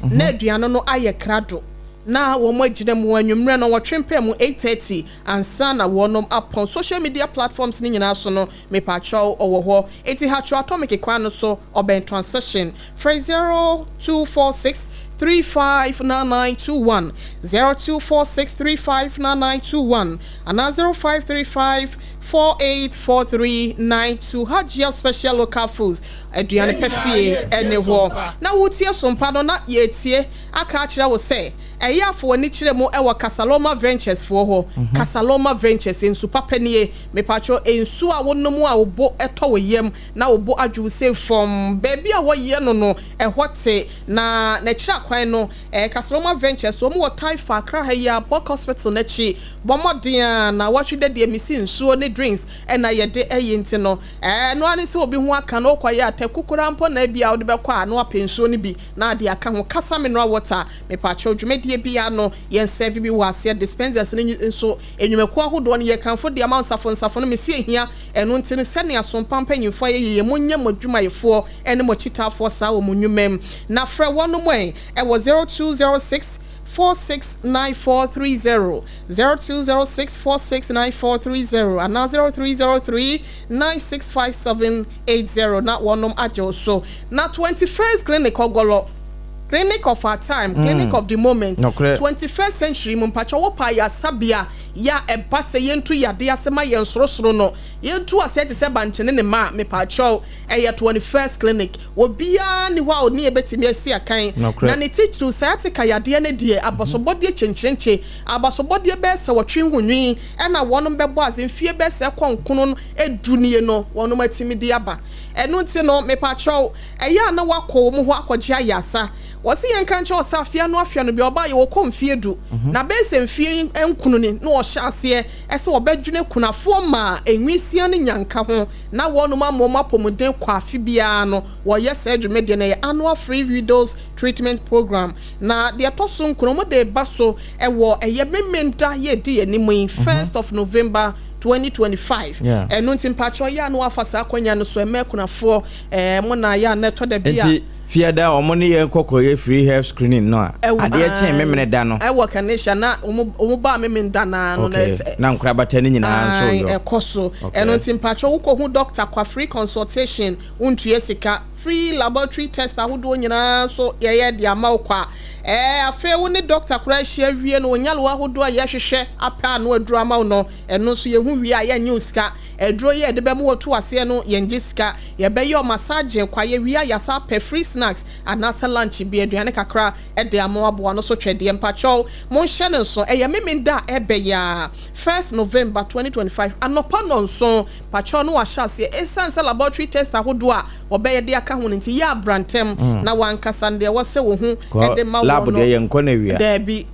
na aduane no aye krado na wo mo agire mu anwumre no wo twempa mu 8:30 ansa na wonom upon social media platforms ni nyina so no me pa chow owo ho eti ha cho atomic kwa no so oben transaction 0246 359921 0246 359921 and 0535 484392 Hajia special local foods aduane pefie ene ho na wotie sompa no na yetie aka akira wo se eyafo ni kire mu ewo Casaloma Ventures fo ho Casaloma Ventures ensu papanie me pacho ensu a wonomu a obo eto wo yem na obo adwu se from baby a wo ye no no ehote na kira kwan no Casaloma Ventures wo mu wo Taifa Accra ha ya Bok Hospital na chi bomodin na watwede de emisi ensu ne drinks ena yede eyinti no no ani se obi ho aka no kwaye atakukura mpo na bia wo de bekwa no apensuo ni bi na ade aka ho kasa mineral water me pacho dwumedie bia no yen serve bi wase dispensers ni nso enwumeku ahodo no ye kanfo de amansafo no mesi ehia eno ntini sene asompa mpanyimfo ye munya modwumayefo ene mochitafo sa wo munwumem na fra wono mo e wo 0206 469430 0206 469430 and now 0303 965780 not one ajo so now 21st clinic ogolo clinic of our time clinic of the moment 21st century mumpacho wo pa ya sabia ya ebase yentu yade asema yensorosoro no yentu asete se banche ne ma me pacho ya 21st clinic obia ni wa oni ebetimi asi akan na ne teacher sciatica yade ne die abasobodie chenchenche abasobodie be se wotwenhunwi na wonom bebo azemfie be se konkono edunie no wonom atimi di aba enu nti no me pacho ya na wakọ mu ho akọgye ayasa wasi yenka nche osafia no afia no bi oba ye wokọ mfie du na be se mfie enkunu ni no ohyaase ese obadwune kunafo ma enwisia ne nyanka ho na wonu mamoma pomuden kwafi bia no wo yes adwumede na ye annual free videos treatment program na de atoso nkunu mo de baso ewo eye mementa ye di animu 1st of November 2025 enu ntimpacho ya no afasa akonya no so emekunafo mo na ya neto de bia fiada omoni ye kokoye free health screening no ade chen memene da no ewo kanisha na omu ba memenda na no na nkura batani nyina so yo ekoso enu ntimpacho uko hu doctor kwa free consultation untue sika free laboratory test ahodo nyina so ye de ama kwa afa wo ni doctor kura hia wie no onyalo ahodo ye hwehwe apa no aduru ama no eno so ye hu wie a ye nyu sika eduro ye de be mo to ase no ye ngisika ye be ye massage kwa ye wie ya sa pe free snacks anasa lunch bi aduane kakra e de ama abo no so twede mpacho mo hye ne so ye memenda ebe ya 1st November 2025 anopa no nso pacho no wa hye essence laboratory test ahodo a obe ye de aka ho nti ya brantem na wankasa de wo se wo hu e de ma lab de ye nkọ na wia debi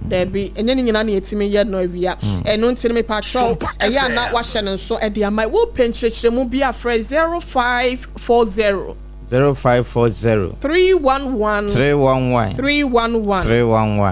enye ni nyina na yetimi ye no wia eno ntiri me patrol eya na wa hye nso e de ama wo penchechire mu bia fra 0540 0540 311 311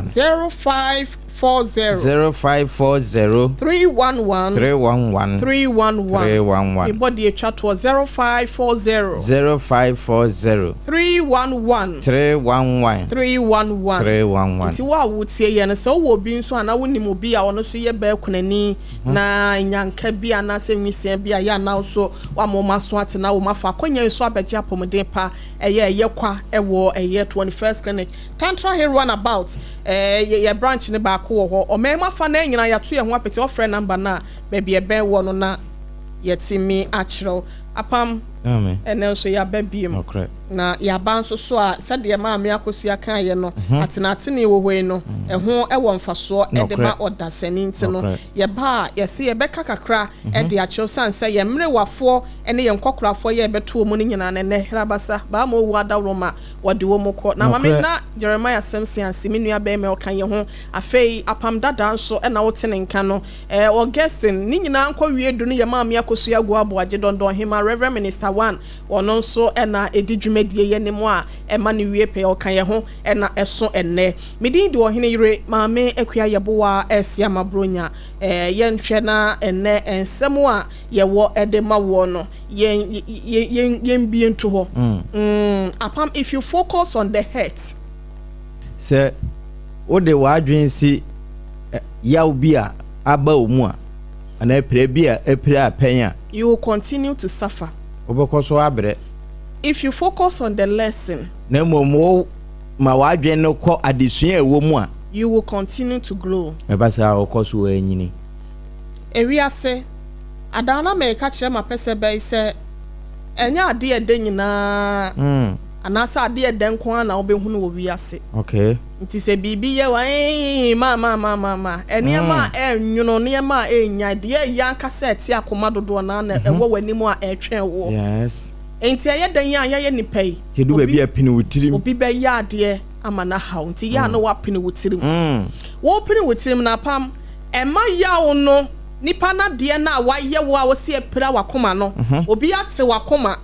0540 311 311 body chat to 0540 311 ti wa wutie ye no so wo bi nso ana woni mo bi a wono so ye ba kunani na nyanka bi ana se nwisia bi a ya na so wa mo maso ate na wo mafa akonya so abeje apomden pa ye kwa ewo 21st clinic tantra here run about ye branch ne ba ko ho o mema fa na nyina ya to ye ho apete ofre number na baby e ben wo no na yetimi achro apam amen ene so ya babiem na ya banso so a sade ma me akosua kan ye no atenatene wo hoi no eho ewo mfaso e de ma odasani nti no ye ba ye se ye beka kakra e de acho sanse ye mre wafo ene ye nkokorafo ye beto mu ni nyina ne herabasa ba ma owu adawroma wode wo mukọ na ma me na Jeremiah Samson ansimi nua be me okan ye ho afei apam dada nso e na wotene nka no Augustine ni nyina nkọ wie du no ye ma me akosua go abo age dondon hima Reverend Minister 1 wono nso e na edidwuma die ye ne mo a e ma ne wie pe okan ye ho e na eso enne medin de OHENEYERE maame akua YEBOAA ASEM abronya ye nhwe na enne ensemo a ye wo ede ma wo no ye bi nto ho apam if you focus on the head se wo de wadwen si yaw bi a aba omu a ana epre bi a epre apen a you will continue to suffer. Obekoso abre. If you focus on the lesson, na momo ma wadwen no kɔ adesua ewo mu a you will continue to grow. Ebasa okoso enyini. Ewiase adana me ka kire ma pese be se enya ade ede nyina anasa ade ede nko na obehunu wo wiase. Okay. Nti se bibi ye wa ma eniema enwuno niema enya de ya cassette akoma dodo na ewo wanimu a etwen wo. Yes. Enti aye dan ya ye nipa yi. Kedu ba bi apini wutirim. Obi be ya ade amana haw nti ya no wapini wutirim. Wo pini wutirim na pam ema ya wo no nipa na de na waye wo a wo se epira wakoma no obi ate wakoma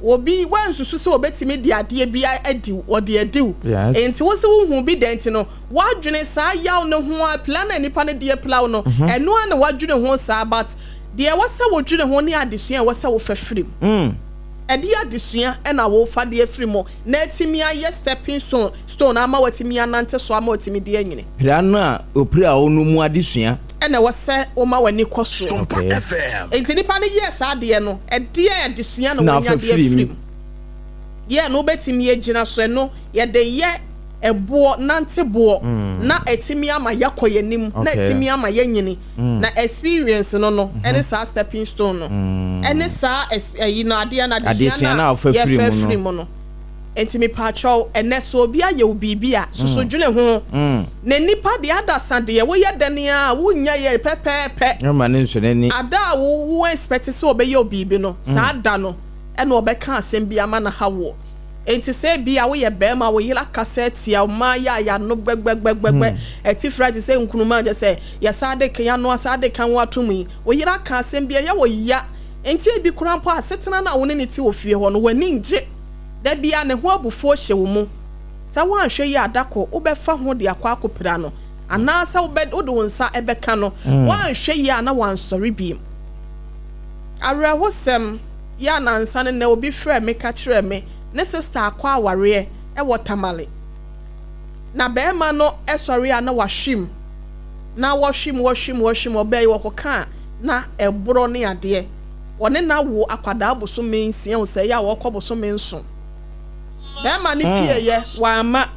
obi wansusu se obetimi de ade bia adi ode adiw enti wo se wo hu bi denti no wadwene saa yaw ne ho a plan na nipa ne de plan no eno a na wadwene ho saa but de wo se wo dwene ho ne adesua wo se wo fafrim edi adesua na wo fa de afrim na etimi aye stepping stone ama watimi anante so ama watimi de anyine plan na opira wo no mu adesua ena wose oma wani koso SOMPA FM enti nipa ne yes ade no ede adesua no wanya de afrim ye no betimi agina so no ye de ye ebo nante bo na etimi ama yakoyanim na etimi ama yanyini na experience no ene sa stepping stone no ene sa you know ade na adesua na ye afrim no enti me pacho ene so obi aye obibi a soso dwene ho na nipa de adasade ye wo ye dane a wo nya ye pepepe no man nso nani ada wo expect se obeye obibi no sa ada no ene obeka asem bi ama na hawo enti se bi a wo ye bema wo yira cassette ya ma ya no gbegbegbegbegbe eti friday se nkunuma je se ya sade kan ya no sade kan watumi wo yira ka asem bi ya wo ya enti bi kurampo asetena na wo ne ti ofie ho no wani nje da bia ne ho abufo hye wo mu sa wo anhwe yi adako wo befa ho de akwa akopira no anasa wo be wo nsa ebeka no wo anhwe yi ana wansori biem awre hosem ya na nsa ne obi frɛ me ka kyerɛ me ne sister akwa aware e wo tamale na be ma no esori ana wahwim na wahwim obey wo koka na eboro ne ade one na wo akwada aboso mensia wo sɛ ya wo kɔboso menso Bema ni pie ye wama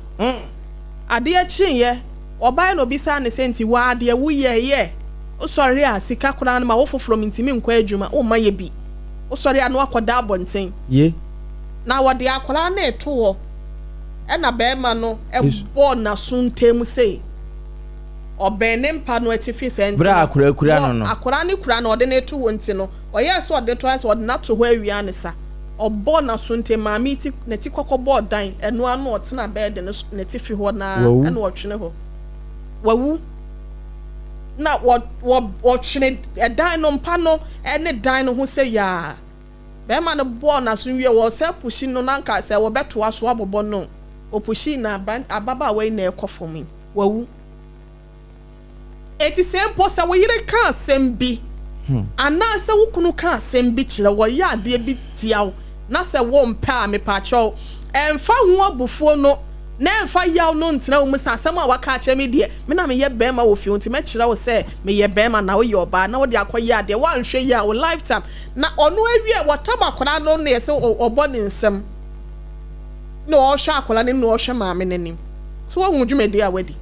ade achi ye obai no bisa ne senti wa ade wu ye osori a sika kura na ma wo foforo ntimi nkwa adwuma o ma ye bi osori a no akoda abonten ye na wode akora na eto wo e na bema no ebo na suntem sei obene mpa no atifi senti bra akura no akora ne kura na ode na eto wo nti no oye so ode to ase ode na to ho awia ne sa obo na sunte maami ti neti kokobo dan eno anu otena bed neti fi ho na eno otwene ho wawu na wo twene dan no mpa no ene dan no ho se ya be ma no bo na sunwie wo se pushi no na nka se wo beto aso abobo no opushi na ababa we na ekofomi wawu eti se mpo se wo yire ka sembi ana se wo kunu ka sembi kire wo ya ade bi tiawo na se wo mpa me pacho emfa ho abufuo no na emfa yaw no ntena wo musa asem a waka ache me de me na me ye bema wo fi onti me kire wo se me ye bema na wo ye oba na wo de akoye ade wo anhwe ya wo lifetime na ono awie wotama akora no na yese obo ne nsem na wo hwa akora ne no wo hwe maame nanim so wo hu dwumedi a wadi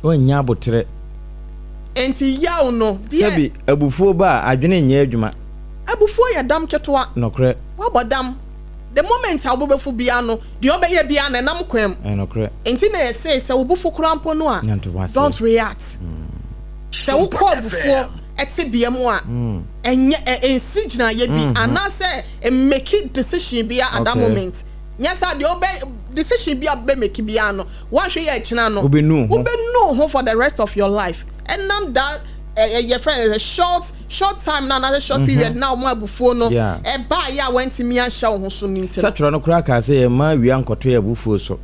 o nya botre enti yaw no de sabi abufuo ba adwene nya adwuma abufuo ya dam ketwa nokre wabodam the moment abubefu bia no de obeye bia na nam kwam nokre enti na say se obufu kurampo no a don't react se wo ko abufuo eti bia mu a enye ensigina ye bi anase make decision bia at that moment nyasa de obe decision bia be make bia no wa hwe ye kina no ubenu ho for the rest of your life and nam that your friend is a short time now another short period now mo abufuo no e ba ya went me an sha ho so ninti satro no kura ka say ma wi ankoto ya abufuo so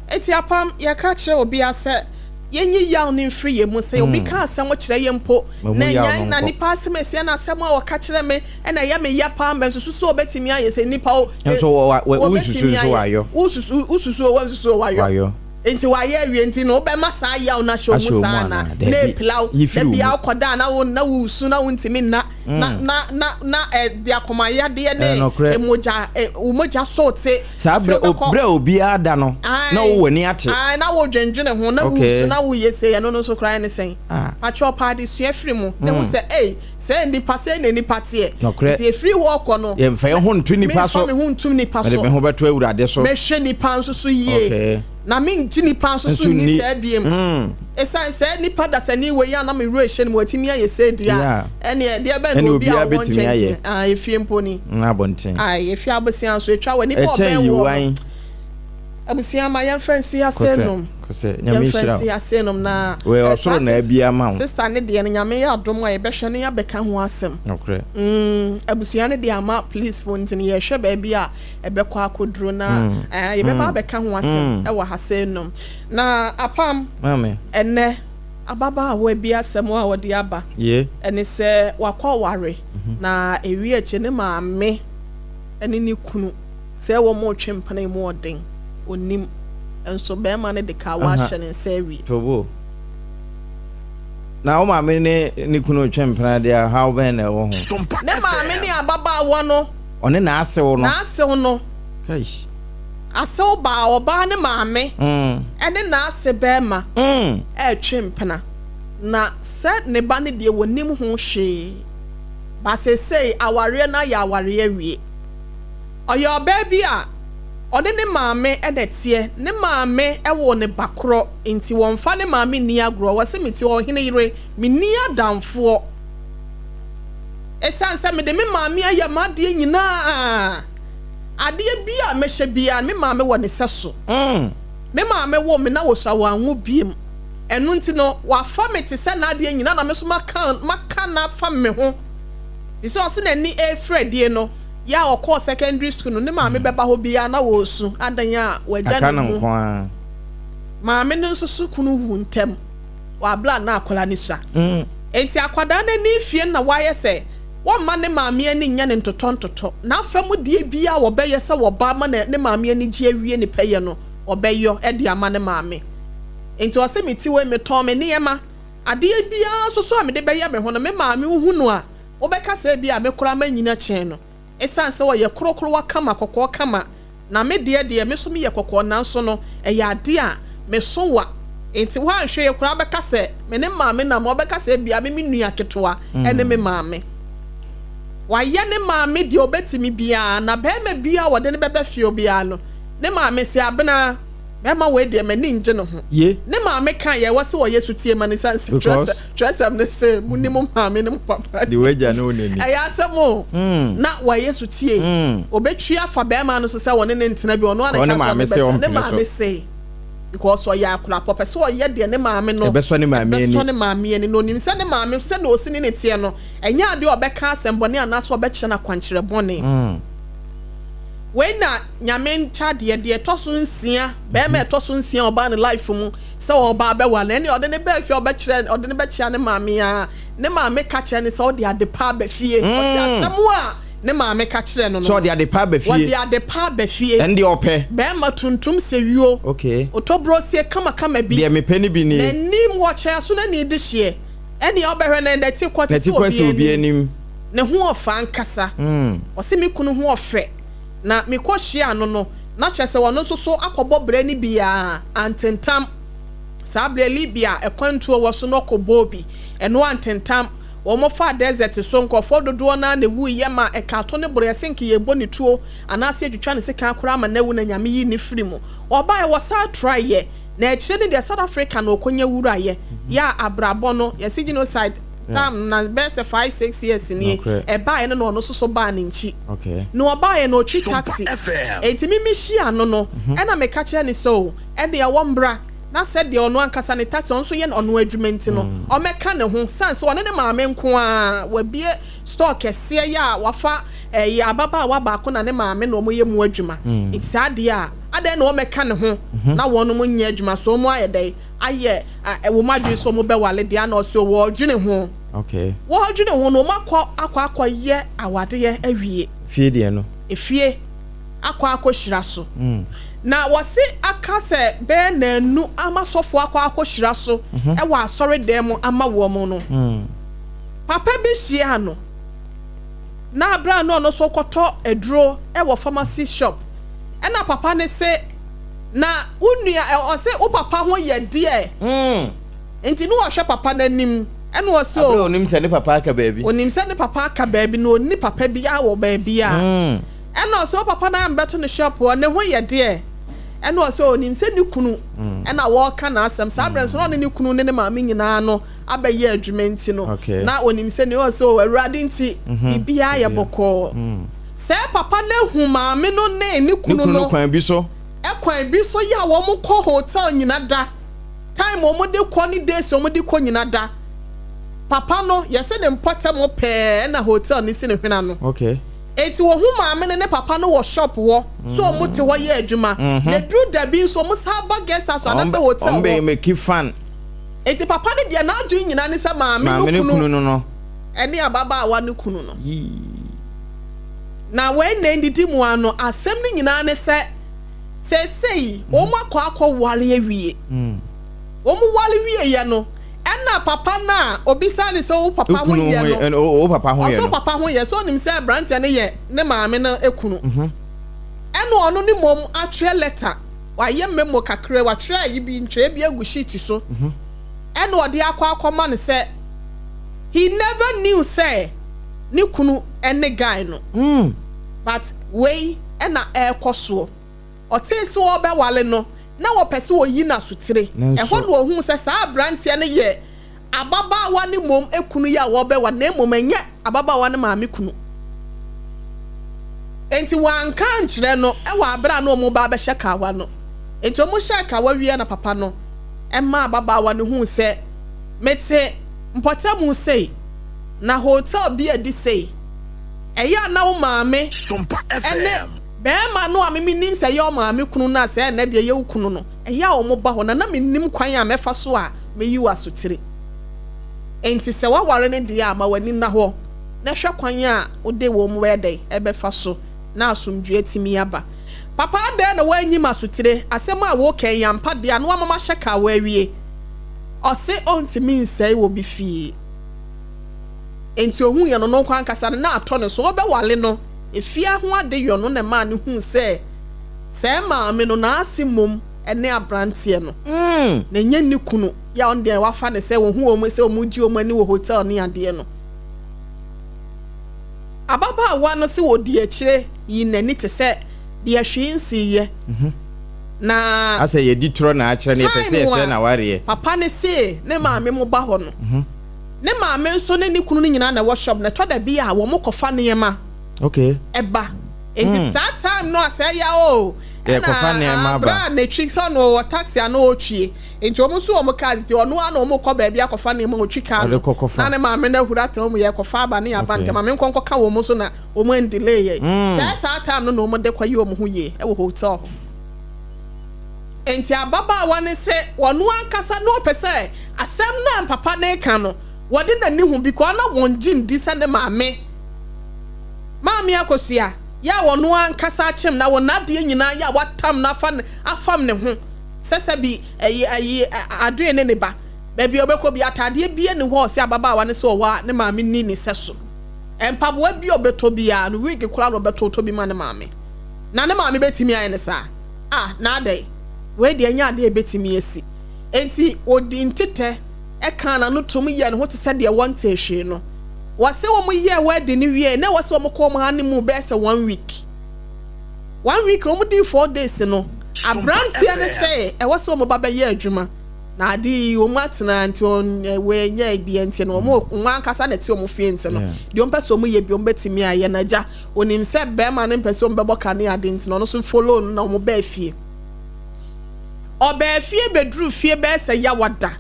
eti apam ya ka kire obi ase yenyi yaw ni free ye mu say obi ka asem kire ye mpo na nya na nipa asem esia na asem a waka kire me na ya me ya pa mbe so obetimi aye say nipa o so ususu so wayo ususu wayo enti waye awie enti no be masa yaw na show mu sa na plaw na bia akoda na wo na wusu na wontimi na de akomaya de ne emoja sote sabre obre obi ada no na wo wani ate na wo dwendwene ho na wusu na wo yese ye no so kra ne sen pacho party su afiri mu ne ho se say nipa say ne nipa tie tie free work no ye mfa ye ho ntu nipa so me ho ntu nipa so me ho beto awurade so me hwe nipa nso so yie na me nti nipa nso so ni se biem esan say nipa da sani we ya na me relation mu atimi aye say dia ene de be no bi a won chenti efie mponi na bonten efie abosia so etwa we nipa oben wo abusia ma yan fancy asenom nyame shira fancy asenom na we osoro na abia ma sister ne de ne nyame ya adom a ye behwe ne ya beka ho asem okay abusia ne de ama police phone tin ye hwe ba bia ebekọ akoduro na ye beba beka ho asem e wa hasenom na apam mame ene ababa awo bia asem a wode aba ene se wakọ ware na ewi eche ne maame ene ni kunu se wo mo twempana mu odin onim enso be ma ne de ka wa hye ne sewi tobo na o ma me ne kunu twempana de how ben na wo ho ne ma me ne ababa wo no one na asew no kai asew ba oba ne ma me ene na ase be ma twempana na se ne ba ne de wonim ho hwe ba se sei aware na ya aware awie oyo baby a ode ne maame edetie ne maame ewo ne bakro enti wonfa ne maame ni agro wose meti OHENEYERE me ni adamfo esanse me de me maame ayamade nyina ade bia mehye bia me maame wo ne seso me maame wo me na wo sawa anwo biem enu nti no wafa me te se na ade nyina na me so maka na fa me ho isi ose na ni efredi no ya okọ secondary school no ne maame beba ho bia na wo su adanya wagya no maame no nso kunu hu ntem wa bla na akola ni sa enti akwada na ni fie na waye se wo ma ne maame ani nya ne ntotontoto na afamu die bia wo beye se wo ba ma ne maame ani gi awie ne peye no obeyo e de ama ne maame enti o se meti we meto me ne yema ade bia so me de beye me ho no me maame hu no a wo beka se bia me kura ma nyina chen no esanse wo ye krokro wakama kokko kama na me de me so me ye kokko nanso no e ya de a me so wa enti wo anhwe ye kura beka se me ne maame na mo beka se bia me nua ketoa ene me maame wa ye ne maame de obetimi bia na be me bia wo de ne bebe fie bia no ne maame se abena be ma we de me ni nje no ho ne maame kan ye wo se wo yesu tie ma ne sanse trust ne se mu ni mo maame ne mo papa de waja no neni aya asemo na wo yesu tie obetwi afa be ma no so se wo ne ntena bi ono ana ka so ne maame se because wo ya akura papa so wo ye de ne maame no be so ne maame ni no nim se ne maame se na osi ne tie no enya ade obeka asembone ana so obekye na kwankire bone when na nyame chade de toso nsia be ma toso nsia oba ne life mu se oba be wa na ne ode ne be fie obekire ode ne be chia ne maame a ne maame ka kire ne se ode ade pa be fie o se asemu a ne maame ka kire no so ode ade pa be fie ode ade pa be fie ende ope be ma tuntum se wio okay otobro sie kama bi de me pani bi ni nanim wo chia so na ne de hye ene obehwe na de ti kwati se obi anim ne ho ofa nkasa o se me kunu ho ofe na mikohia no na chese wono so akobo bre ni bia antentam sabre libia ekwantuo wo so no kobobi eno antentam wo mo fa desert so nkofo dodo na na wu yema ekato ne bro yesenke ye boni tuo anase adwutwa ne sika akora ma na wu na nyame yi ne firi mu oba e wo sa try ye na ekire ne de South Africa na okonya wura ye ya abrabo no yesi genocide tam na best 5-6 years ni e ba ene no so ba ne nchi okay no ba ye no chi taxi enti mi hia no e na me ka kire ni so e de wo mbra na said de ono ankasa ne taxi on so ye ono adwumenti no o meka ne ho sense one ne maame nko a wa bie store kese ya wafa ababa wa ba ko na ne maame na omo ye mu adwuma it's ade a ade na o meka ne ho na wono mo nya adwuma so mo ayedai aye wo madwe so mo be wale de na o so wo dwene ho okay wo dwene ho no makọ ye awade ye awie fie de no efie akọ hira so na wose aka se be na anu amasofo akọ hira so e wa asore dem ama wo mo no papa bi hia no na abra no so koto eduro e wo pharmacy shop e na papa ne se na unua o se o papa ho ye de enti no wo hwe papa nanim e no so onim se ne papa aka baabi onim se ne papa aka baabi no ni papa bi a wo baabi a e no so papa na mbeto ne shop wo ne ho ye de e no so onim se ni kunu e na wo ka na asem sa abran so no ni kunu ne maame nyina no abaye adwumenti no na onim se ni o so awurade nti bibia ye boko se papa na hu maame no ne ni kunu no kwan bi so ya wo mo ko hotel nyina da time o mo de ko ni days o mo de ko nyina da papa no ye se ne mpota mo pe na hotel ni se ne hwena no okay eti wo hu maame ne papa no wo shop wo so mo te wo ye adwuma na dru da bi so mo sa ba guest house na se hotel wo be make fan eti papa ne dia na adwun nyina ne se maame no kunu no eni ababa awa ne kunu no na we na ndidi mu ano asem ne nyina ne se sei o mo akọ wale awie o mo wale wie ye no ena papa na obisa ne se o papa ho ye no o papa ho ye no so papa ho ye so nim se brand ne ye ne maame na ekunu ena ono ni mom atwe letter wa ye memo kakre wa twa yi bi ntwe bi agu sheet so ena ode akọ ne se he never knew say ni kunu ene guy no but we ena ekoso otese wo be wale no na wo pese wo yi na sutire ho no ohun se sa brand ne ye ababa wa ne mom ekunu ya wo be wa na mom anya ababa wa ne maame kunu enti wan kan kire no e wa abra no mo ba be hye wa no enti o mo hye ka wa wie na papa no e ma ababa wa ne hu se mete mpota mu sei na hotel bi edi sei e ya na wo maame SOMPA FM bema no a mimi nim se yo maame kunu na se na de ye kunu no e ya o mo ba ho na menim kwan a mefa so a meyi wasotire enti se wa ware ne de ama wani na ho na hwe kwan a ode wo mo wede e be fa so na asomdwe atimi aba papa de na wanyi masotire asem a wo kan yampa de ano amama hyeka wa awie o se ontimi nsai wo bi fie enti ohun ye no no kwan kasa na ato ne so obe wale no efia ho ade yo no na ma ne hu se maame no na asimom ene abrantie no na nya ni kunu ya on de wafa ne se wo hu o mo se o mu ji o mani wo hotel ni ade no ababa wa no se wo di akire yi nani te se de ahwensi ye na ase ye di tro na akire ne pese se na ware papa ne se ne maame mo ba ho no ne maame nso ne ni kunu nyina na workshop na to da bi a wo mo kofa ne yema okay eba enti that time no say ya o e kofa ne yema ba na tricks no taxi na otwie enti omo so omo card ti ono ana omo ko ba bia kofa ne yema otwi ka no na ne maame na hura tra omo ye kofa aba ne aba nke maame nkonko ka wo mo so na omo en delay ye say time no omo de kwayi omo ho ye e wo hotel ho enti ababa wa ne se wono ankasa no pese asem na papa ne ka no wode na ni hu bi ko na won jin di sa ne maame akosua ya wono ankasa achim na won ade nyina ya watam na afam ne ho sese bi ayi adwe ne ba baabi obekọ bi atade bie ne ho se ababa wa ne se owa ne maame ni seso empabo bi obeto bia no wigi kula no obeto to bi ma ne maame na ne maame betimi aye ne sa na ade we de anya ade betimi esi enti odi ntete e kan na no tom ye ne ho te se de wonte ehwe no wase wo mo ye wedding ni wie na wase wo mo ko mo hani mu be se 1 week o mo di 4 days no abrantia ne say e wase wo mo baba ye adwuma na adi o matna anti on we nya bi anti no mo nwa kasa na ti o mo fie nti no de o mpese o mo ye bi o betimi aye na ja onim se be ma ne mpese o mbebo ka ne ade nti no so follow na o mo ba fie o ba fie bedru fie be se ya wada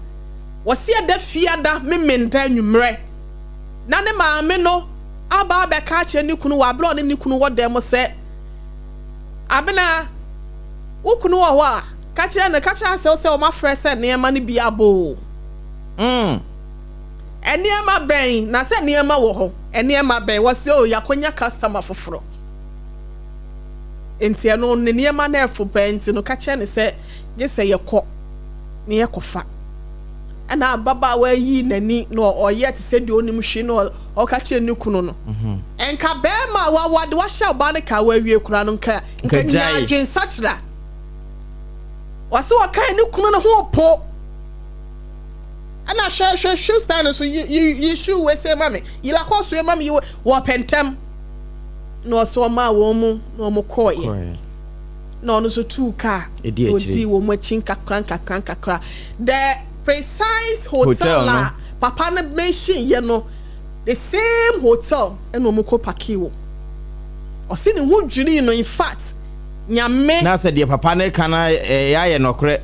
wase da fie da memenda nwumre na ne maame no aba be ka che ni kunu wa bro ni kunu wo dem se abena wo kunu wo a ka che na ka che se o ma frɛ se ne ma ni bia bo eniema ben na se niema wo ho eniema ben wo se o yakonya customer foforo enti eno ne niema na efo penti no ka che ne se je se yekɔ ne yekofa ana baba wa yi nani no oyet se de onim hwe no o ka che ni kunu no enka be ma wa de wa sha ba ne ka wa wie kura no nka nya adwen sachra wase wa kan ni kunu no ho po ana shoe stand so you shoe we say mami you la kwa so mami you wo pentem no so ma wo mu no mo koye no so two car odi wo mo chin kakra the precise hotel la papa na mention ye no the same hotel and wo mo ko paki wo o se ne hu dwiri no in fact nyame na se de papa na kana ya ye nokre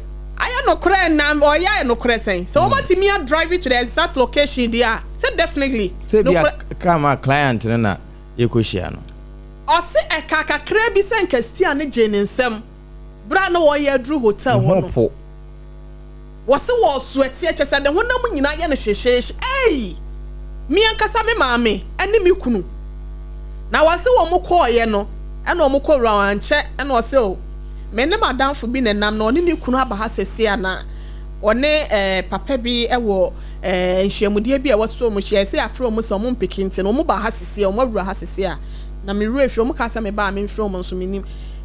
no cry na or ya no cry saying so what me drive you to the exact location there say definitely say no come client na ye ko shia no o se e kakra bi say nkastia ne je ne nsem bra na wo ye dru hotel wo no wo se wo sweat e chese de honam nyina ye ne hyehye ei mi ankasa me maame ene me kunu na wo se wo mo ko ye no ene wo mo ko rawanche ene wo se o mene madam fu bi nenam no ne kunu aba ha sese ana one papa bi ewo nhyiamudie bi e waso mo hye se afro mo so mo mpekinte no mo ba ha sese o mo awura ha sese a na me refi o mo ka sa me ba me mfro mo nso menim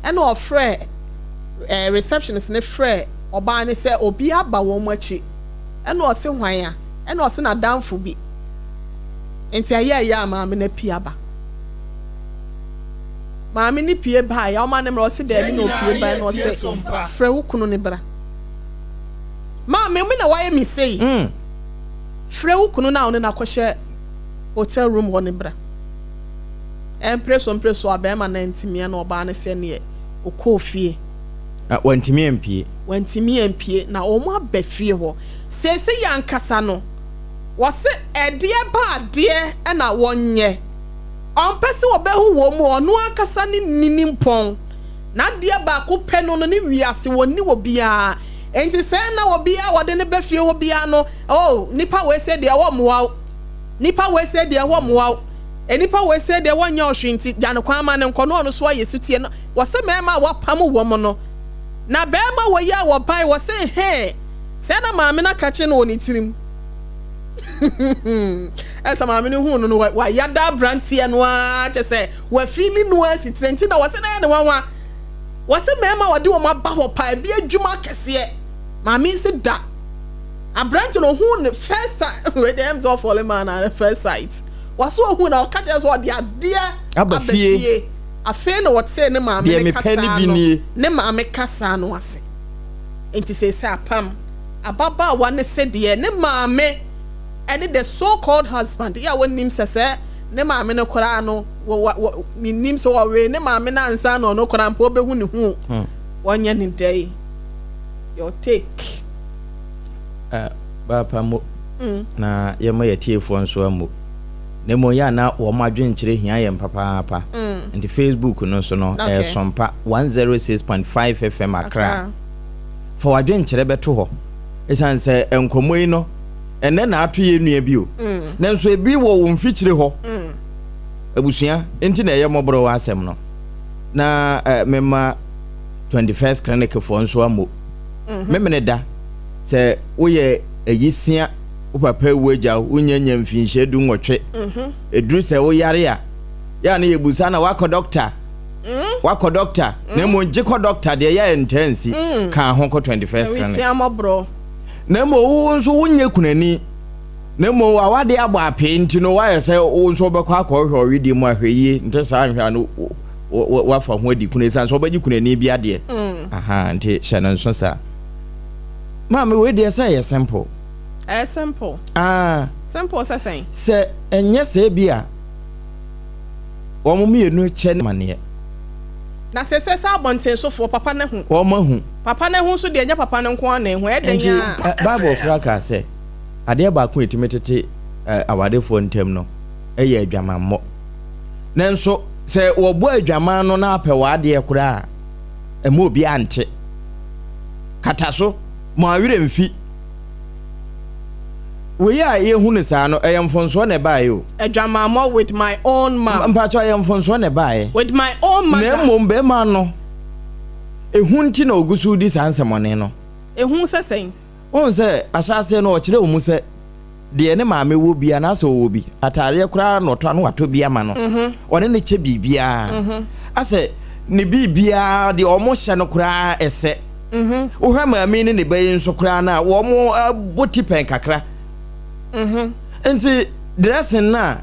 ene ofre receptionist ne frɛ oba ne se obi aba wo mo achi ene o se hwan a ene o se na damfo bi enti aya ma me na pi aba maami ni pie ba ya o ma ne mro se da bi no pie ba no se frɛ wo kunu ne bra maami me na waye mi sei frɛ wo kunu na o ne na kɔhye hotel room wo ne bra empreso abema na ntimia na oba ne se ne okofie wantimi empie na o mo abafie ho sese yankasa no wo se ede ba de e na wonye ompese obehu wo mu onu akasa ni ninimpon na de ba ko pe no ni wiase woni wo bia enti se na wo bia wo de ne bafie ho bia no oh nipa we se de wo moa nipa we se de wo moa enipa we se de wonya ohwinti jane kwa ma ne nkono ono so ayesutie no wo se mema wo pam wo mo no na bema wo ya wo bai wo se he se na maame na kache no oni tirim esa maame ne hu no wa yada brantie no a che se wa feeling no asitrenti na wo se na ne wanwa wo se mema wo de wo ma ba wo pai bi adwuma kese maame se da abrantie no hu ne first time with them so fall man na first sight waso hu na kache so de ade abafie afi no what say ne maame ne kasa no ne maame kasa no ase enti se apam ababa wa ne se de ne maame and the so called husband ya won nim sese ne maame ne kora no mi nim so we ne maame na ansa no no kora mpo behu ne hu wonya ne day your take ba pamo na yema yetiefo nso amu ne mo ya na wo madwenkyere hia yem papa and Facebook no so no SOMPA 106.5 FM Accra for wadwenkyere beto ho esan se enkomoyi no ene na ato ye nua bi o na nso ebi wo mfikyire ho abusua enti na MWHO BORHA ASEM no na mema 21st clinic for nso amo memene da se wo ye eyisia wo papa wuaja unyanya mfinhye du nwotwe eduru se wo yare a ya na yebusa na wako doctor na mo njiko doctor de ya intensi kan ho ko 21st clinic we MWHO BORHA na mo wo nso wonye kunani na mo awade agba ape nti no wa yese wo nso bekọ akọ hwe odi mu ahweyi nte sa ahwa no wa fa ho adi kunesa nso obaji kunani bi ade aha nti hye nso sa mama we de say simple simple simple say se enye se bia wo mo mienu che mane na se abonten so for papa ne hu wo mahu papa ne hu so de nya papa ne nko na hu edenya bible kraka se ade ba ko etimetete awade fo ntem no eye adwamammo Nanso se wo bo adwaman no na apɛ wade ekura emu obi ante kata so mo awire mfi we ya ye hunu saa no eyamfonso na bae o adwaman with my own mom mpacho eyamfonso na bae with my own mother na mom be ma no ehunti na ogusu di sansemone no ehun sesen on se asase no o kire omu se de ne maame wo bia na so wo bi atare kura no to no wato bia ma no one ne che bibia ase ne bibia de omo hye no kura ese wo hwa maame ne bayin so kura na wo mo boti pen kakra enti dressing na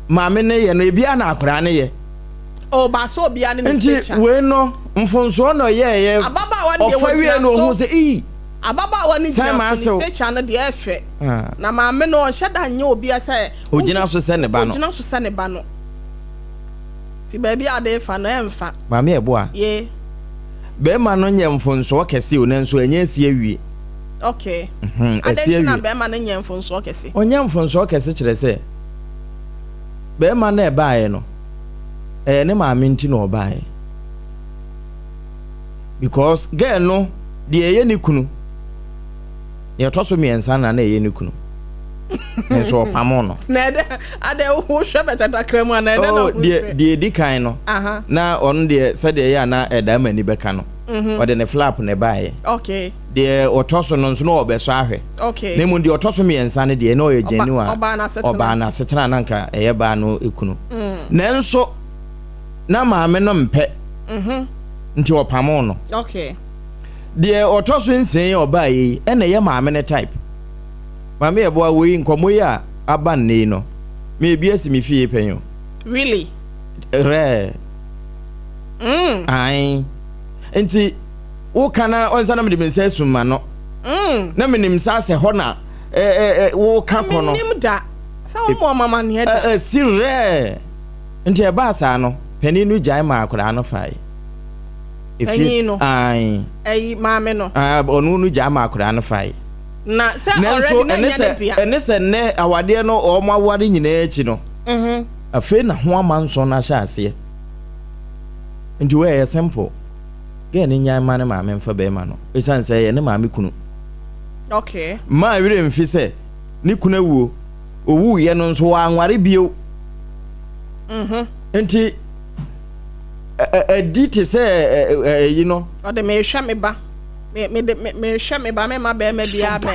maame ne ye no bia na akura ne ye o ba so bia ne enti we no mfonso no ye ababa wa de wo wi no hu se ababa wani jina finisecha no de efe na maame no onhye da nya obi ase ogina so se ne ba no ogina so se ne ba no ti ba bia de fa no emfa maame eboa ye be ma no nya mfonso kese o nanso anya si awie okay adenti na be ma no nya mfonso kese onya mfonso kese kire se be ma na e baaye no ne maame nti no baaye because girl no de eye ni kunu ye to so miensa na eye ni kunu enso opamo no na ade wo hwe betata kramu na ede no de di kan no na on de se de ya na eda mani beka no ode ne flap ne baaye okay de otoso no nso no obeso ahwe okay ne mu de otoso miensa ne de na oye jeni wa oba na setena na nka eye ba no ekunu na nso na maame no mpe nti opamo no okay de otoso nsen obaye ene ye maame ne type maame yeboa we nkomo ya aban ne no me bia si me fie penyo really re ai enti wo kana onsa na me de mensa suma no na menim sa se ho na wo ka ko no menim da sa wo mo mama ne da si re enti e ba sa no pani no jai ma akora no fai pani no ai maame no onu no jai ma akora no fai na se already na nya dia enese ne awade no o mo awade nyina echi no afi na ho amanso na sha ase nti we simple ge ne nya ma ne maame mfa be ma no esan se ye ne maame kunu okay ma wire mfi se ni kuna wuo owu ye no nso wa anware bio nti edite se you know o de me hwa me ba me hwa me ba me ma be ma bia be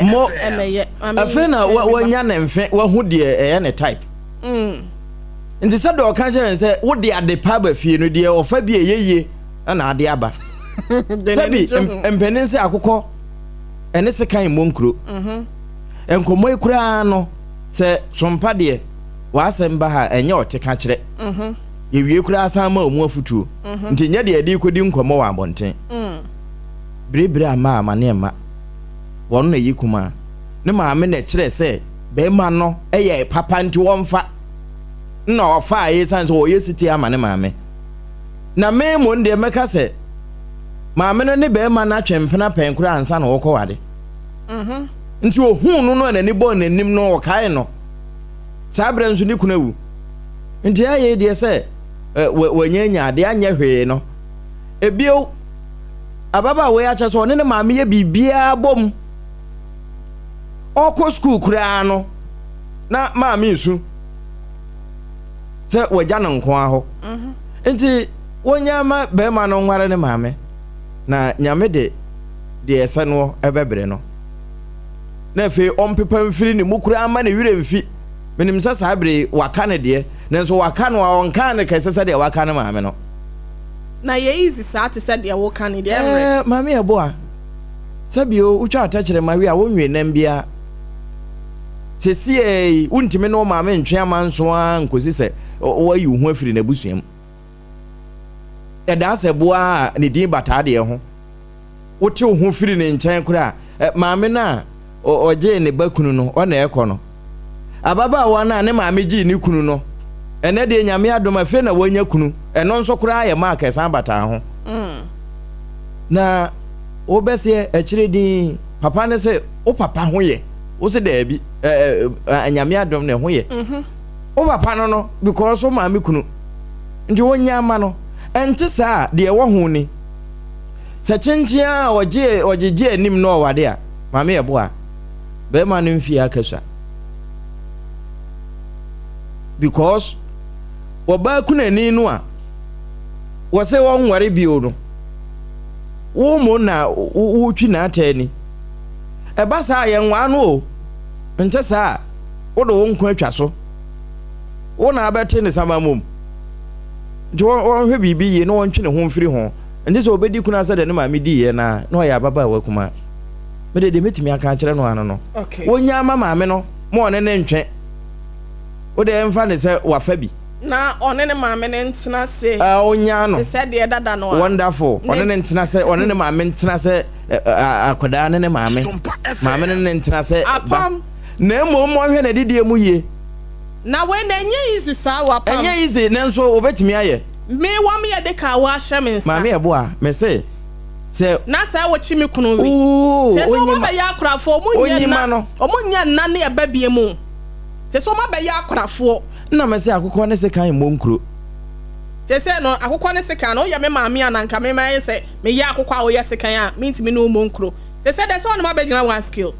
emeye afi na wanya ne mfe wa hu de eye ne type nti se do kan se wo de ade pa ba fie no de ofa bi eyeye na ade aba sabi empenin se akokọ ene se kan monkro enkomo ikura no se sompa de wa asem ba ha enye oteka kire ye wie kura asan ma omu afutuo nti nya de adi kodi nkomo wa abonten brebere ama amane ma won na yikuma ne maame na kire se be ma no eye papa nti wonfa na ofa ayi san so oyesiti amane maame na me mo nde meka se maame no ne be ma na twempena penkura ansa na wokọwade nti ohun no na ni bo nanim no wokae no sabre nso ni kunawu nti aye de se wanyanya ade anya hwe no ebio ababa we acha so ne maame ye bibia bom okọ school kura no na maame nsu se wagya no nko aho nti wonyama be ma no nware ne maame na nyame de ese no ebebre no na fe ompepa mfiri ne mukura ama ne wire mfi menim sa sabre waka ne de nanso waka no onka ne kese se de waka ne maame no na ye easy sa te se de waka ne de emre maame eboa sabio utwa atachere mawe a wonwe nam bia sesie untime no maame ntwe amanso a nkosi se wayi hu afiri na busuam eda se boa ne din bata de ho wote hu firi ne nkyɛn kura maame na oje ne bakunu no ona ekɔ no ababa wa na ne maame gi ne kunu no ene de nyame adoma fe na wanya kunu eno nso kura ya ma kesan bata ho na obese akire din papa ne se o papa ho ye o se da bi nyame adom ne ho ye o papa no because o maame kunu nti wonya ama no ente saa de wo ho ni sa chenchia ojeje anim no wade a maame yeboa be ma no mfi akasua because woba kuna ni no a wo se wo nware bio no wo mo na wo twi na atani e ba sa ye nwa no o nte saa wo do wo nko atwa so wo na abete ne sama mom nti wo hwe bibi ye no wo ntwe ne ho mfiri ho nti so obedi kuna sa de ne maame di ye na no ya baba wa kuma me de metimi aka kire no ano no wo nya maame no mo ne ne ntwe wo de emfa ne se wa fa bi na one ne maame ne ntena se onya no se de dada no wonderful one ne ntena se one ne maame ntena se akoda ne maame ne ntena se apam na mo hwe na didie mu ye na we na enye easy sa wa pam enye easy ne nso obetimi aye me wa me de ka wa hye me nsa maame eboa me se na sa wo chi me kunu wi se so ma be ya akorafo omunya na ne eba bie mu se so ma be ya akorafo na me se akokọ ne se kan mo nkuro se no akokọ ne se kan no ya me maame ananka me ma se me ya akokọ a wo ya se kan a me ntimi no mo nkuro se de so no ma be gina one skill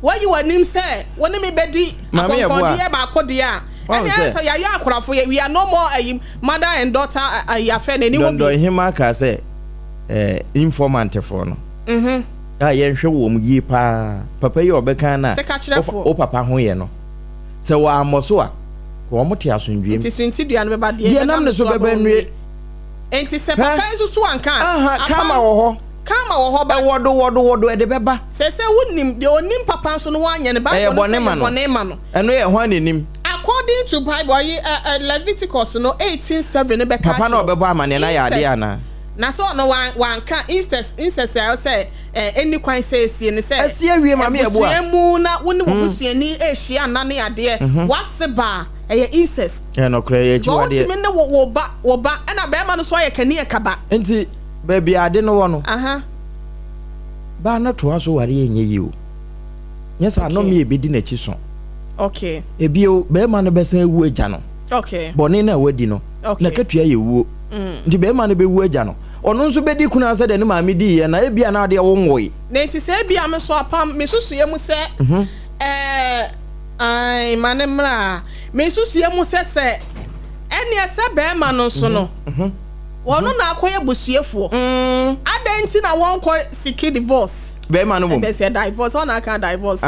why you anim say woni me bedi akokọ de ba akode a and say ya akorafo we are no more mother and daughter affair na ni wo bi do hima ka say informant for no ye hwe wo mu yi pa papa yi obeka na o papa ho ye no se wa amoso a wo mote asundwe nti sunti dua no be ba de ye nam ne so beba nue enti se papa nso so anka kama wo ho ba wodo e de beba se wonim de onim papa nso no wanye ne ba bone ma no eno ye ho anenim according to Bible Leviticus no 18:7 be ka papa na obebo amane na ya ade ana na so no wanka incest I say any kwan say sie ne say asie wie ma me ebo a mu na woni wo busuani ehia na ne ade waseba incest no kra ye chi wade go me ne wo ba na be ma no so ye kani ekaba enti baby ade no wo no ba na to aso ware enye yi o nyesa no me ebedi na chi so okay ebio be ma no be san ewu agya no okay bone na wadi no na katua ye wuo nti be ma no be wu agya no ono nso bedi kuna asa de ne maame di ye na ebia na ade wo nwoi na enti se ebia me so apam me susue mu se ai manemra me susue mu se ene ese be ma no so no wono na akoye busuefo adenti na won ko siki divorce be ma no mo be se divorce won aka divorce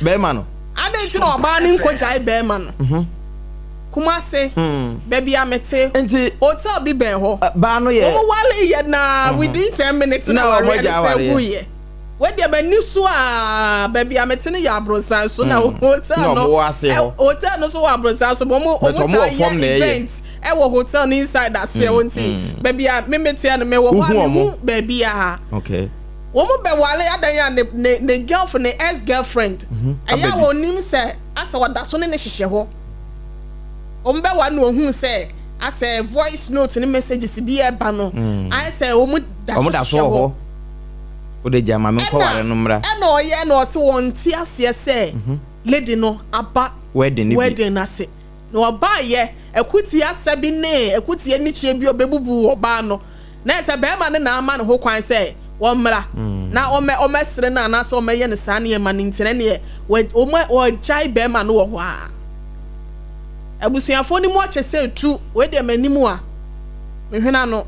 be ma no adenti na oba ni nkojai be ma no Kumase baby amete enti hotel bi ben ho ba no ye omo wale ye na within 10 minutes na we ready say buye we dey ba nisu a baby amete ne ya brosan so na hotel no hotel no so wa brosan so omo ta event e wo hotel ni inside that say wonti baby me mete na me wo ho baby a okay omo be wale adan ya ne girlfriend ne ex girlfriend aya wo nim say asa wada so ne hihye ho ombe wa no hu say as a voice note ni messages bi e ba no I say omu da so ho o de jama me ko ware no mra e no ye no se won ti ase say lady no aba wedding ase no oba ye ekuti ase bi ne ekuti ani chie bi obebubu oba no na se be ma ne na ama no ho kwan say won mra na ome sere na na so ome ye ne sa ne ma ne ntene ne o jai be ma no wo ho a abusuafo ni mo chese tu we de manimu a mehwena no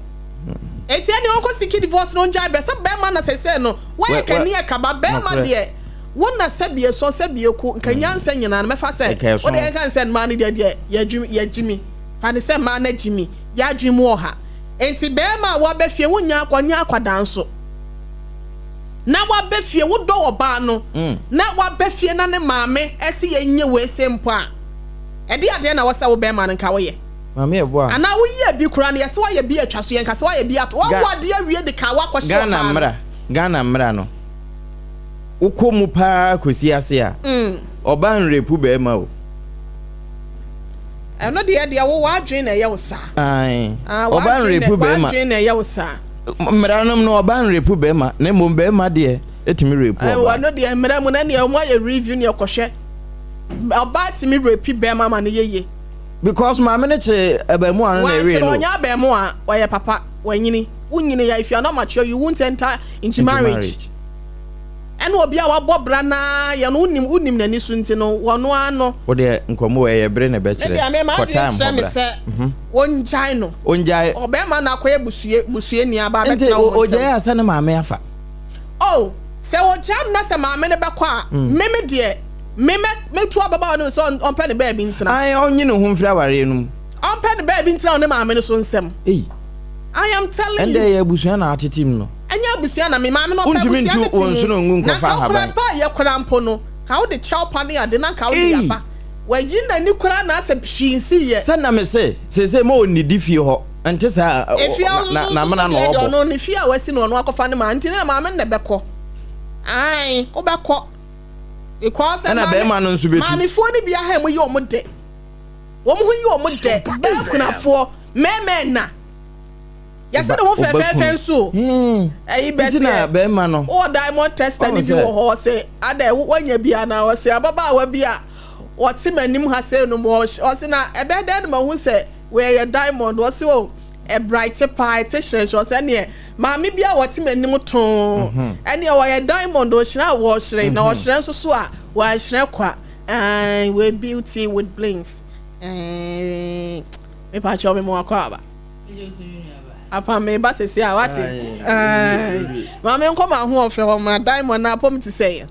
etia ni onko siki divorce no nja be se be ma na sese no wa kani akaba be ma de wona sabie so sabie ku nkanyansa nyina na mefa se o de kan se ma ne de ya jimi fa ne se ma na jimi ya dwimu oha enti be ma wa be fie wonya akwada nso na wa be fie wo do oba no na wa be fie na ne maame ese yenye we sempo a edi ade na wasa wo be man nka wo ye maame eboa ana wo ye bi kura na yese wo ye bi atwa so ye nka se wo ye bi ato wo ade awie de ka wa kwhye Ghana mra no ukomu pa kosi ase a oba nrepu be ma o eno de wo wadwen na ye wo sa oba nrepu be ma wadwen na ye wo sa mra no oba nrepu be ma na mo be ma de etimi repu oba no de mra mu na ne mo ye review ne kwhye oba ti mi repi be ma ma ne yeye because my manager abemu anu na ewe no onya abemu a oye papa wanyini unyini ya if you are not mature you won't enter into marriage and obi a wabɔ bra na ye no unim nani so nti no wono ano wo de nkomo ye bre na be kire for time onjai no onjai obema na akoye busue ni aba betena wo ojai asa na maame afa oh se ojam na se maame ne bekɔ a meme de metu ababa no so on pen baby ntina ai onyi ne ho mfiri aware num on pen baby ntina ne maame ne so nsem I am telling you. And they abusua na atetim no. Anya abusua na me maame no pa abusua tetim. Na ka kura pa ye kura mpo no. Ka wo de chow pani ade na ka wo de yaba. Wa yi na ni kura na ase hwinsi ye. Sa na me se mo onidi fie ho. Ante sa na mana no obo. No ni fie a wasi no no akofa ne ma ante na maame ne bekɔ. Ai, wo bekɔ. Because na be ma no nso betu. Maame fo ni bia ha mo yi omo de. Wo mo yi omo de. Ba kunafo meme na. Yes, I don't fair so. Eh, best na be ma no. Oh, diamond tester ni bi wo ho say, ada wanya bia na wo say ababa wa bia. What him anim ha say no more. O say na e be dead ma hu say we your diamond wo say o a bright pie t-shirt wo say ne ma me bia what him anim ton. Ene wo your diamond o hira wo hire na wo hire nso so a wo hire kwa. We beauty with blings. Me pa cho me mo akwa ba. Apa me ba sesi a wati ma me nko ma ho ofe ho ma diamond na apom ti say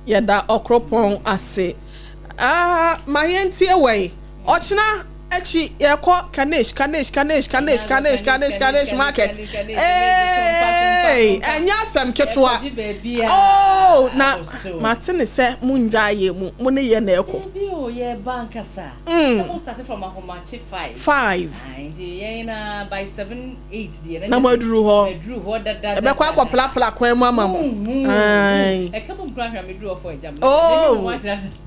ye da okropon ase ma yentie we ochina echi ye ko Kanish market enya sam ketwa oh na Martin say munja ye mu ne ye na eko ye bankasa some started from a home 5 by 7-8 the na madru ho that e be kwa akopla kwan mu amamo ai e come plan me do for jam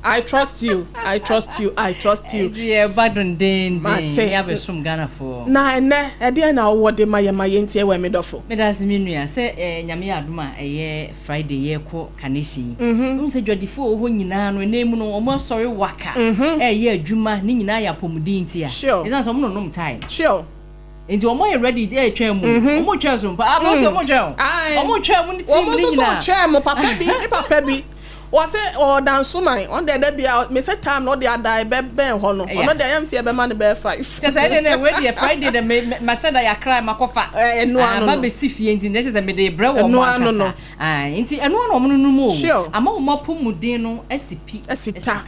I trust you yeah badon den ya be sum Ghana for na e de na wo de maye ntie we me dofo me das me nua se nyame aduma eye Friday ye ko Kaneshi se dwadifo ho nyina no enemu no omo sorry waka ye adwuma ni nyina ya pomudin ntia is so mo no time sure enti omo ye ready e twa mu omo twa so pa about omo twa mu ni team ni nyina omo so twa mu papa bi was say or dance man on the bia me say time no dey die ben ho no ono dey am say be man be 5 just say na we dey Friday the me say that ya cry makofa enu anu ba be sifie enti na say me dey bre wo mo akasa enti enu anu omo no mu ama omo pomudin no asipi asita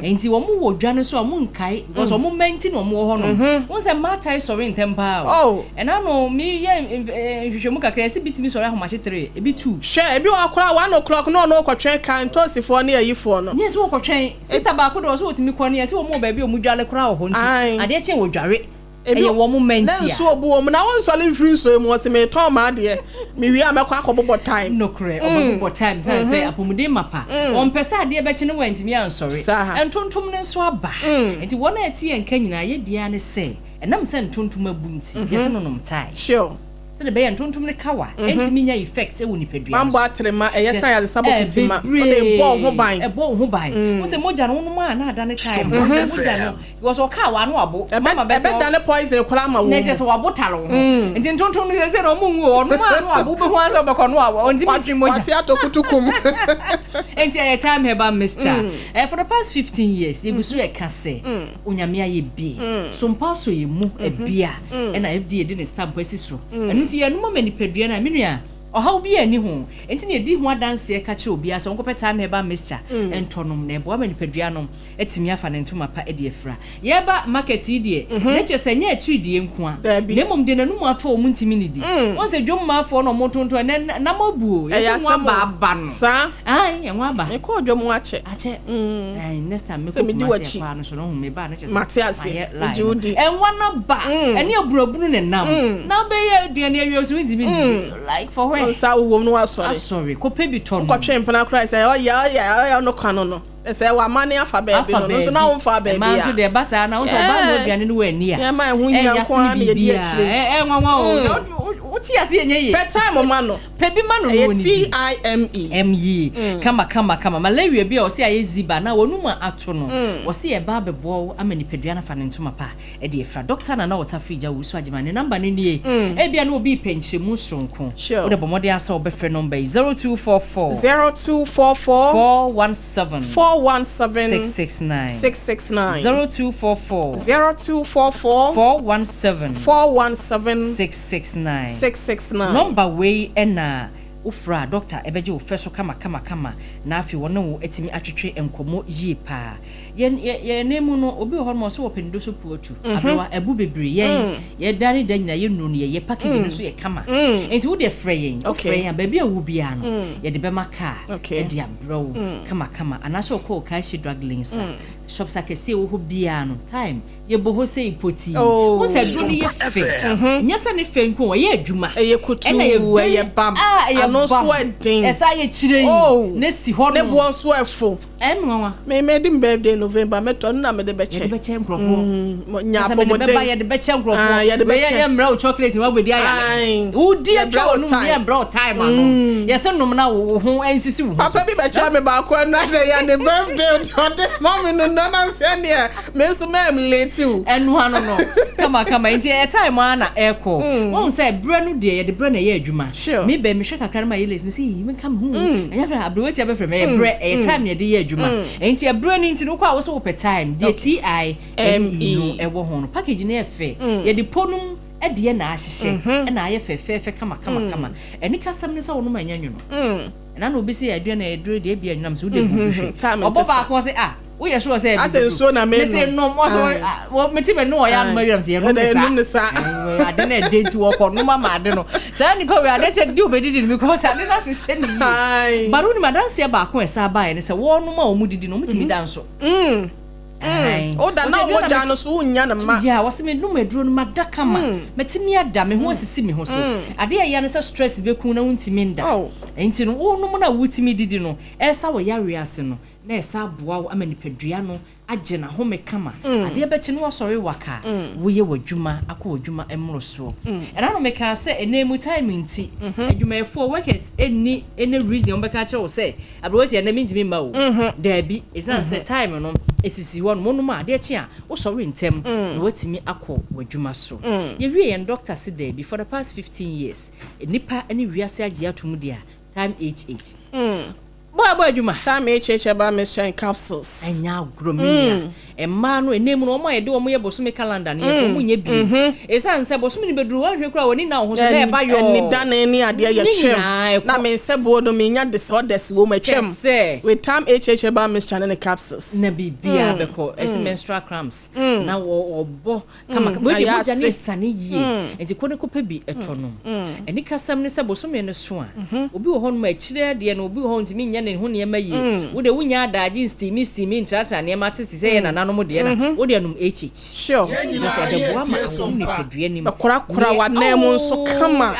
enti wo mo wo dwa no so omo nkai because omo menti no omo ho no won say matai sorry ntempa oh ena no mi ye hwehwemu kakra si bitimi sorry ahomache 3 ebi 2 share ebi akora 1 o'clock no kwatwen Ntosifo na yifo no yes wo kwotwen sister ba ko do so otimi kwani yes wo mo ba bi o mu dwale kra ho nti ade che wo dware eye wo mo menti na so obu wo na won sole free so mu se me ton ma de me wi amekwa akobobo time no kre obobo time say apomuden mapa won pese ade be che ne wantimi ansori entontom ne so aba enti wona ati enka nyina ye dia ne se enam se entontom abunti yes no nom tai sure the bayan tuntum ne kawa entiminya effect e woni pedua mambo atrema e yesa ya sabo kitima o de bo ho ban wo se moja no no ma na adane time moja no because o kawa no abo mama be dane poison kula ma wo ne je so wabotalo enti tuntum ne se no mu wo no ma no abo be ho aso be ko no abo entimi moja ati atokutukum enti e time Herbal mixture for the past 15 years e gusu e kase onyame aye bi so mpaso ye mu e bia e na FDA de ne stamp asiso si anu mo manipadua na menua oha obi ani ho enti na edi ho adanse ka che obi aso nko peta Herbal mixture entonom na ebo manipadua no etimi afa ne ntoma pa e de efra ye ba market die na che se nya atri die nko a na mom de nanu ato o muntimi ni di won se dwom afo no motonto na mabuo ye se nwa ba no sa ai ye nwa ba e ko dwom ache next time me ko ma se pa no so no me ba na che se Matias Judi enwa na ba ene aburabunu ne nam na be ye aduane awioso ntimi like for where sa wo no asori sorry ko pe bi ton ko twempena Christ oh ya no kwano no say wa mane afa ba bi no so na won fa ba bi ya so de ba sa na won so ba no aduane no wani ya ya ma hu nya kwa na ye di akire nwanwa what you say ye? Per time mano. Pebi mano no ni. TIME. Kama. Malaria bi o se aye ziba na wonuma ato no. Wo se e ba bebo amani peduana fa ne ntoma pa. E de efra doctor na water frija wo so agema ne number ne nie. E bia na obi penchemu sonko. Wo de bomode asa obefre number 0244 417 669 0244 417 669 number way ena ufra doctor ebeje ofeso kama na afi wono wo etimi atwetwe enkomo yie pa ye nemu no obi ho no so opendo so puotu abewa ebu bebre ye dani danyina ye nunu ye package no so ye kama enti wo de freyin freyin ba bia wo bia no ye de be maka e de abro kama anaso ko ka shi drug links shops akese wo ho bia no time ye boho sei ipoti wo se dru ye fe nyasa ne fe nko ye adwuma ye kutu ye bam no sweating esa ye chire ne si ho no ne bo so efo emwa me di birthday November meto na me de be che nkrofo nya pomode ye de be che nkrofo ye de be che ye mra chocolate wa bedi aya wo di e twa no ye bra time ano ye se nom na wo ho ensisi wo papa bi be che me ba ko na de ya de birthday de mommy no na se ne me so me late you enu ano no kama nti e time ana eko won say bre no de ye de bre na ye adwuma me be me hwe kakra ma ye late me say me come hu anya fra abrowetia be fra me bre e time ne de ye adwuma enti e bre ni nti no kwa wo so pe time de TIME no e wo ho no package na e fe ye de ponum e de na ahyehye e na aye fe kama eni kasam ne sa wo no manya nwu no na no obi say aduane e duro de bia nwam so de buhwe obo ba ko say we are sure say so na me say no mo so wo meti be no ya no mariam say no sa ade na de nti wo ko no mama ade no sa ni pa we ade che di obedidi mi ko sa ade na hye ni baru ni madanse ba ko esa ba ye ne say wo no ma o mu didi no mutimi danso o da na mo ja no so unya na ma ya wase me no maduro no madaka ma metimi ada me ho asisi me ho so ade ya ne say stress be ku na untimi nda enti no wo no na wutimi didi no esa wo ya rease no na esa boa amani pedua no agye na home kama ade beti no wasori waka wo ye wadwuma akọ wadwuma emro so ena no meka se enemu time nti adwuma efo workers any reason ombeka kire wo se abroati na mintimi ma wo da bi esan se time no esisi won mo no ma ade chi a wo sori ntem na watimi akọ wadwuma so ye wie en doctor se da bi for the past 15 years nipa ani wiase agye atom dia time boy adwuma time ba Ministerial capsules anya agromia emma no enemu no mo ye de ye bosume calendar ne ye mo nya bi esan se bosume ni beduru wa hwe kura woni na ho so na e ba yo ni dane ni ade ye twem na me se bo do me nya disorders wo ma twem with time ba Ministerial capsules na bibia beko menstrual cramps na wo bo kama we de boja ni sane yie enti ko ne ko pa bi eto no eni kasam ne se bosume ne so a obi wo ho no ma kire de na obi wo ho ntimi nya ne ho ne ma yie wo de wunya adaji steamy intrata ne ma tisi se ye na no mo de na wo de anum sure because the boa ma anum ne pedua ni kura wa na mu nso kama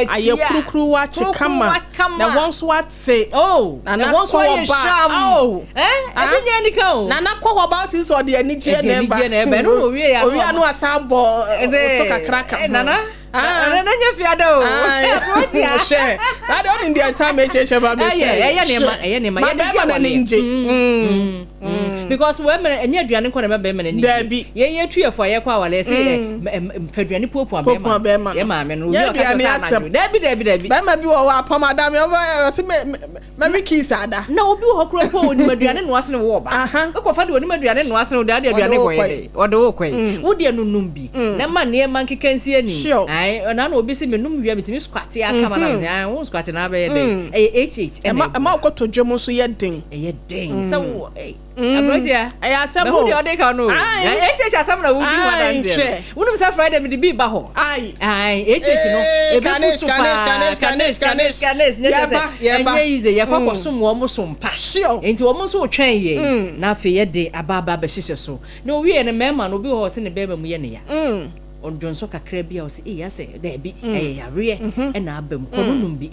aye kurukuru wa che kama na won so ate na won so ye sham abinya ni ka na kwa about is or the anije na eba no owie ya owie anu asabo to kakra ka nana na nya fiada o share that on in the time ba be share eye ne ma na ninje because we me enya aduane ko na be me na ninje ye tuefo ye kwa wale se faduane popo be ma ye ma me no ye aduane asem dabi be ma bi wo apam adam ye se me be kiss ada na obi wo kro po oni aduane no ase ne wo ba e ko fa de oni aduane no ase ne de aduane ko ye wo de wo ko wo de nunum bi na ma ne ma nkekansi ani ai na obi se me num wi amitimi squat ya kama na se ai wo squat na be de e ma ko to dwom so ye den so abrotia aya sebo na ode ka no asam na wo bi wa dan de wonu sa Friday me de bi ba ho ai no e be ku super canes ye easy ye kwakọ som wo mo som pa enti wo mo so twen ye na afi ye de ababa ba hihye so na o wie ne mema no bi ho se ne beba mu ye ne ya on so kakra bia o se ya se da bi yare e na abam kono num bi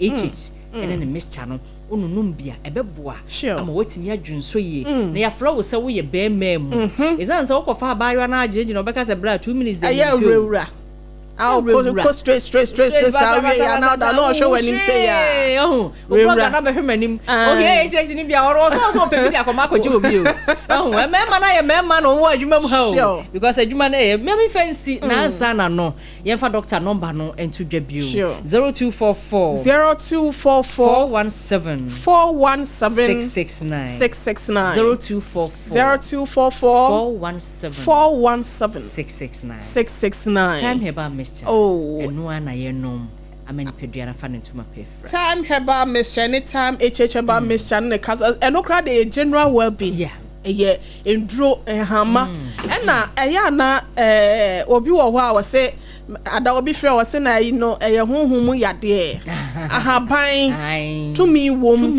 ene ne mixture no onunum bia ebeboa ama watimi adwunso ye na ya flow se wo ye be mem izan se wo kofa abayo na agege no beka se bra 2 minutes dey ayawura I'll go straight. Yeah, now that no show when him say yeah. Oh, brother, na be him. Oh, yeah, it's ni bia or so pe bia akoma ko ji obi o. Oh, me man no wo adwuma mu ha o. Because adwuma na me fancy na ansa na no. Ye fa doctor number no ento dwa bio. 0244 417 669 0244 417 669 Time Herbal Mixture. Oh, and no one I know. I mean, Pedriana fan into my pay. Time Herbal Mixture, anytime Herbal Mixture, and no crowd a general well-being. Yeah, in draw a hammer. And now, Ayana, Obi wa say. Ada obi frɛ wɔ se na yi no ɛyɛ honhom yadeɛ ahaban tumi wom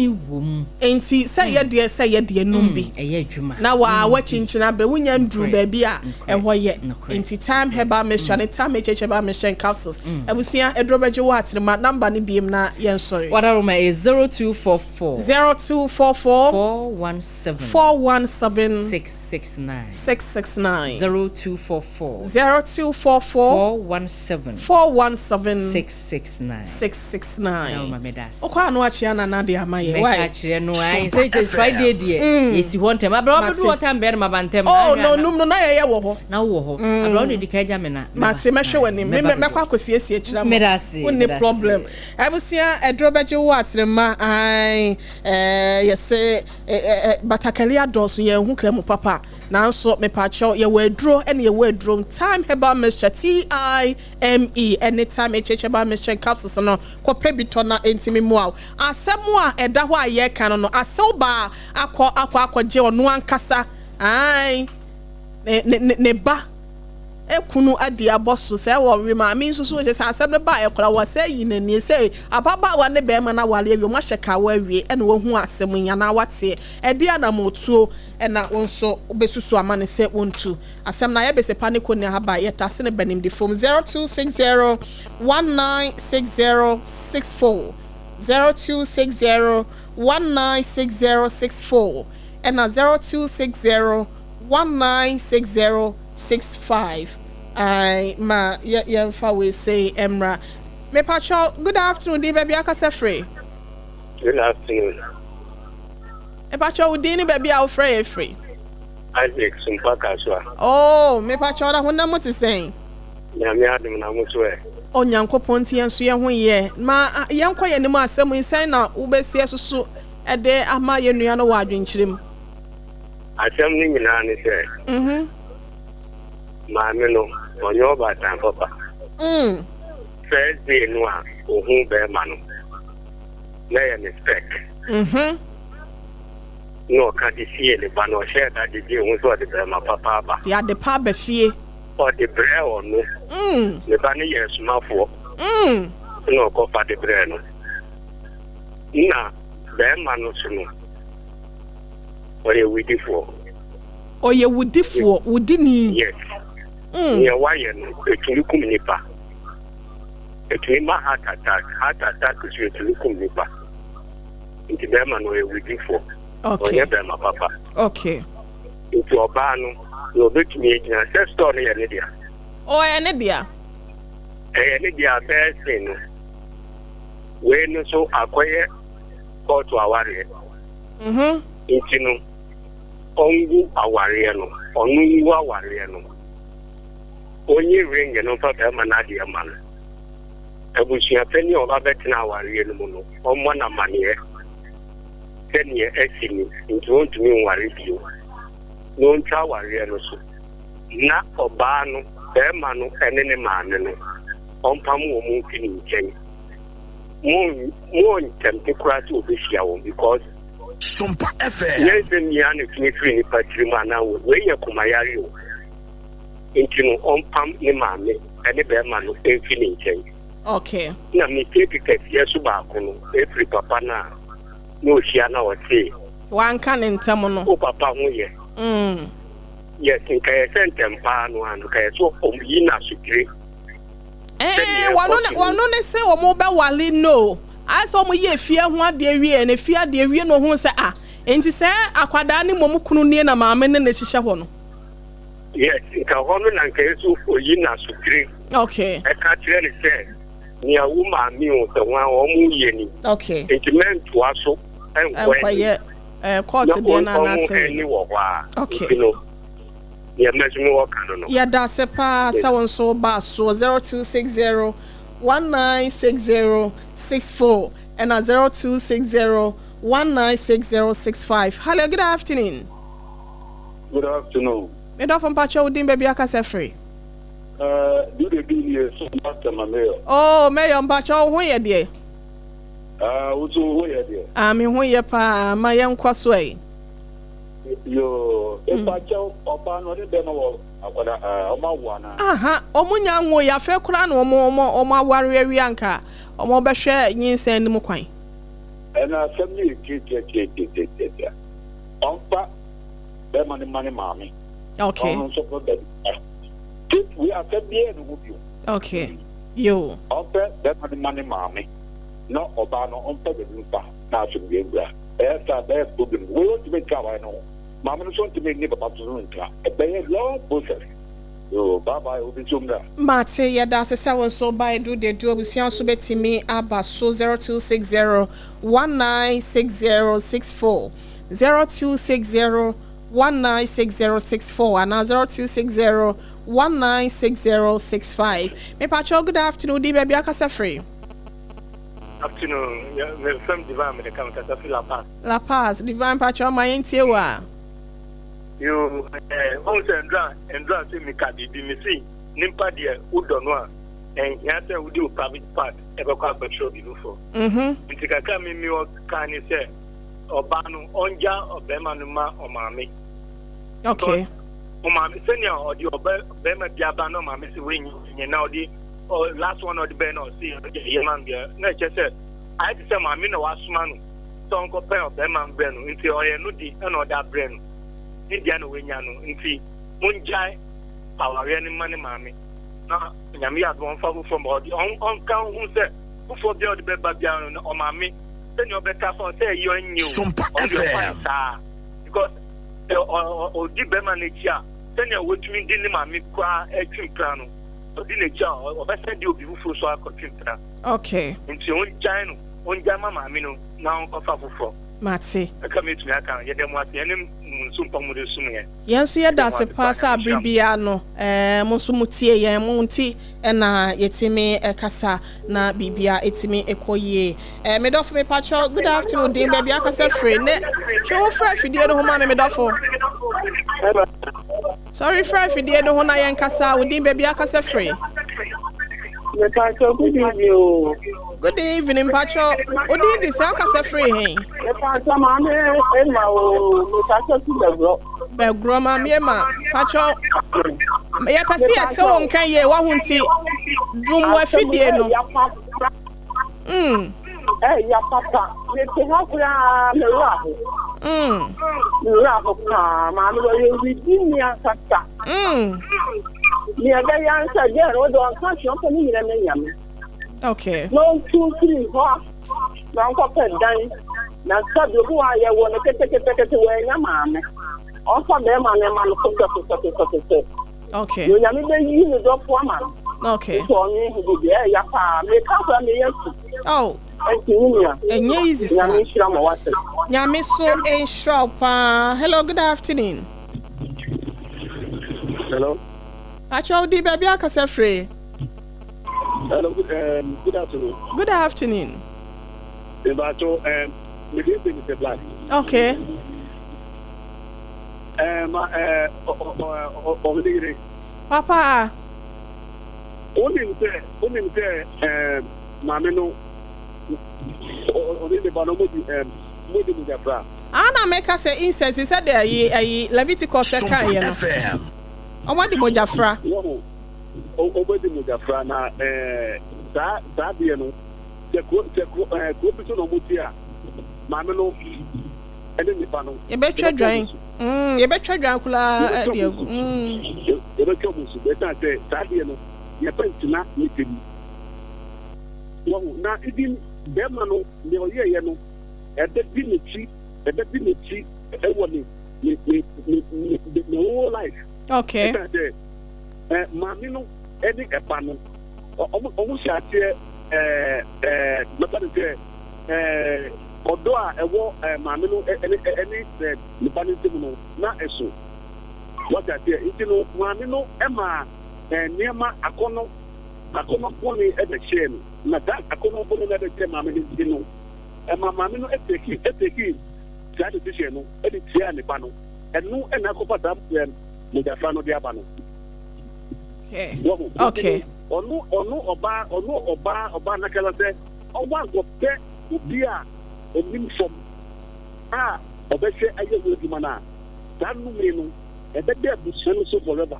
enti sɛ yɛ deɛ nom bi ɛyɛ adwuma na wa chinchina be wonya nduru baabi a ɛhɔ yɛ enti Time Herbal Mixture ne Time Herbal Mixture capsules abusia edrobeje wo atrema number ne biem na yɛn sorry wadaroma is 0244 417 669 0244 417 669 okwa no achia na na de amaye why achia no I say it Friday there yes you want them abro do what time be na bantem oh no na ye wo ho na wo ho abro no dika ja me na mate me hwe wani me kwa akosiesie kira mo woni problem abusia edrobeje wo atrema ai yese batakalia dos ye hu kra mo papa nanso me pacho ye wadro ene ye wadro Time Herbal Mixture TIME anytime Herbal Mixture capsules no kope bitona entimi mu aw asemu a eda ho aye kan no aselba akọ ono ankasa ai ne ba ekunu adi aboso se wo we ma mi nso so je se asem ne ba ekora wo se yi na ni se ababa wa ne be ma na wale awie mo hyeka wa awie ene wo hu asem nya na wate edi anamotuo ena wonso obesusu amane se wontu asem na ye be se panico ne haba ye tase ne benim de form 0260 196064 0260 196064 ena 0260 196065 I ma ye fa we say emra me pacho good afternoon di baby akase free good afternoon e pacho we di ni baby a free free Isaac Sumpa Kaswa oh me pacho da hona mo ti sen na me adum na mo so e onyankopon ti enso ye ho ye ma yenko ye ni mo asem insen na ubesie susu e de ama ye nua no wa adwenkyirem asem ni nyina ni se maame no onye oba tan papa first day no a ohun be ma no na ye mistake no ka di fie le ba no share that di ohun so de be ma papa ba ya de pa be fie o de bre o no le ba ni ye sumafo no ko fa de bre no na be ma no so no oye wudifo wudini yes ye waye no etuli kum nipa etuli ma heart attack is etuli kum nipa nti be ma no ye wudifo okay be ma papa okay nti oba no no betumi ejina ancestor no ye ne dia o ye ne dia be sin no we no so akoye court aware nti no ongu aware no onu aware no onye ring no fa be ma na de ma no abusia pani oba betina aware no mu no ommo na mane tenie esini nti ontumi nware bio no ntwa aware no so na oba no be ma no ene ne ma no ompam wo mu kini nchen mo ntemte kurati obehia wo because Sompa FM. Yes, and Yan is free patrimana. We are Kumayario. Into on pump the mammy and the bearman of infinite. Okay. Now, me take it, yes, Subaco, every papa now. No, she are now a say. One can in Tamono. Oh, papa, yes, in Kaya sent them pan one, Kaya so Omina Sukri. One on say or mobile wali no. I saw me ye fear one dear we and a fear dear we no who say enti say akwada ni momu kunu nie na maame ne na hihye ho no yes nka hono na nka yesu oyina sukiri Okay. I can't really say. Near woman, me with the one or movie. Okay. It meant to us so and quiet. Court again and okay. You know, yeah, yeah, that's a pass. So and so bass. So 0260 196064 and 0260 196065. Hello, good afternoon. Good afternoon. Me do from Pacho Udin baby akase free. Do the do so master my mayor. Oh, mayor Pacho ho ye de. Uzo ho ye de. Me ho ye pa ma ye nkwa so ai. Yo, Pacho oba no de be no akwada oma wana. Aha, omunya nwo ya fe kura na omo aware awi anka. Omo be hwe nyinsan ni mu kwan. Na family ke. Onpa be mani mami. Okay. We are family no you. Okay. Yo. Onpa be mani mami. No oba no onpa be npa na so be ngura. Esa be problem. We want to make our no. Mama no want to make neighbor to nka. E be long process. Yo, bye obi chumda. Mate ya da se so by do the do obusian so betimi aba so 0260 196064 0260 196064 and 0260 196065. Me pacho good afternoon di baby akasa free. Afternoon, yeah, me from Divine me come to La Paz. La Paz, Divine pacho my entiewa. You also and dra to me ka bibi me see nimpa de udono and ya say we do private part e be kwa petrol bi for nti kaka me o kan ni say oba no onja obema no ma o maame. Okay. O maame senior or the obema bia ba no maame se we nyi na o di last one or the ben or see ye man bia na che say I say maame na wasoma no so onko pen obema be no nti o ye no di na o da bre no India no wenya no nti munjai aware ni mane mame na nyame ya don fa from body on kan hu se before be the beba bia no o mame then you better for say you new SOMPA FM because o di be man ekia then you wetumi di ni mame kwa etwim plan no o di nekia o be say di obi before so akotwim plan. Okay. Nti onjai mama me no na on kofa fofo Mate. Come to me, I can't get them what the enemy Sumpa Mude. Yes, you da se pasa bribia no musumutie ye munti na yetimi kasa na bibia etimi ekoye me dofo me pacho good afternoon din baby akasa free ne hwe fresh fidie do ho ma me dofo sorry fresh fidie do ho na yen kasa wo din baby akasa free me pacho good evening. Good evening, Pacho. Odi di sa kasa free hen. Me pacho ma me ma o me pacho ti begro. Begro ma me ma Pacho. Ya pasi e se won kan ye wa hunti dum wa fidie no. Ya papa. Me te ha kura me wa ho. Me wa ho ka ma me ye wi di ni akata. Ni aga ya nsa je ro do kan so ko ni ire me yam. Okay. 1, 2, 3, 4. Na nko pe dan. Na sabi bu wa ye wo ne kete we nya maame. On fa be ma ne ma no ko. Okay. Yo nya me be yi ni do po ma. Okay. So ni hu bi e ya pa me ka fa me yesu. Oh. Enye easy sir. Nya me shira mo wate. Nya me so ensure pa. Hello, good afternoon. Hello. Pacho di baby akasa free. Hello, good afternoon. Good afternoon. Ebato me dey Mr. Black. Okay. Papa. Onim say mama no only the banomo modi mujafra. Ana make us say incense said there Leviticus kan ye no. Omo di mujafra. Obedi mujafra na sa de no ko biso no mutia mama no ene nipa no ye betwa dwan ye betwa dwan kula de agu ye betwa musu beta say sa de no ye pentina mitemi wo na idin bema no ne oyeye no ebe bi ne chi e wo ni whole life. Okay. Mami no any epano almost share Odoa ewo mamino any nipanisimuno na eso what I say itino mamino ema niema akono poni e de chain na that akono poni na de chain mamino dino ema mamino eteki that decision no e de tia ne ba no enu na kopa dam mo da fa no de aba no okay onu oba na kala se oba go pe ubia onim from obese aye wo duma na danu me no ebede abusuno so forever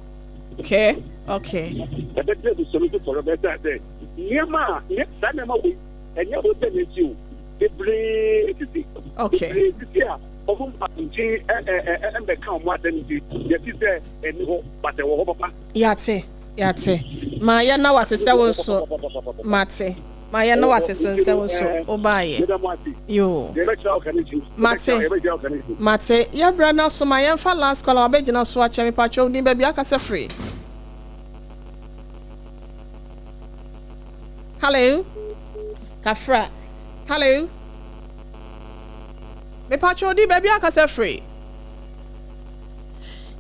okay ebede abusuno so forever that niema ne sanema we enye wo te netiu ebre titi okay titi ofum patinji embe kan mo adanji ye ti se eni ho pate wo papa yate ma ya na wasese wo so mate ma ya na wasese wo so obaye yo mate ya bra na so ma ya fa last call obegina so a chemi pacho ni baby akase free. Hello Kafra hello me pacho di baby akase free.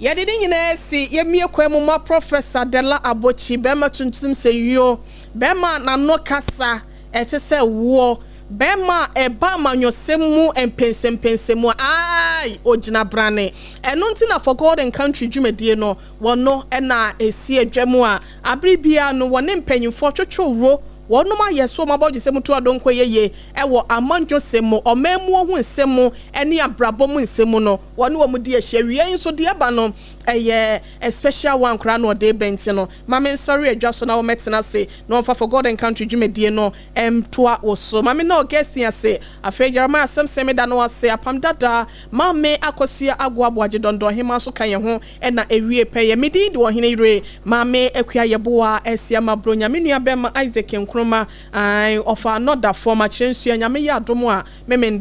Ya didi nyina si ye mie kwemu ma Professor Dela Abochi bema tuntum se yo bema na no kasa ete se wo bema eba manyosemu empensemu ai ogina brane eno nti na for God and country dwumedie no wono na esi adwamu a abribia no wone mpanyimfo twotworo wonom ayeso mabodwe semu to adonko yeye ewo amanjo semu omemu ho nsemu ene abrabom nsemu no wone wo mudi ahyewie nso de aba no a special one kra no de benti no mame sorry adwaso na wo metena se no for God and country dwumedie no toa oso mame no guest ya se afa Jeremiah asem da no ase apam dada mame akosua agwoaboaje dondo hema so kan ye ho na ewie peye medi de OHENEYERE mame akua YEBOAA ASEM abronya menua bema Isaac Nkroma I of another former chensu nyame ya adomo a memenda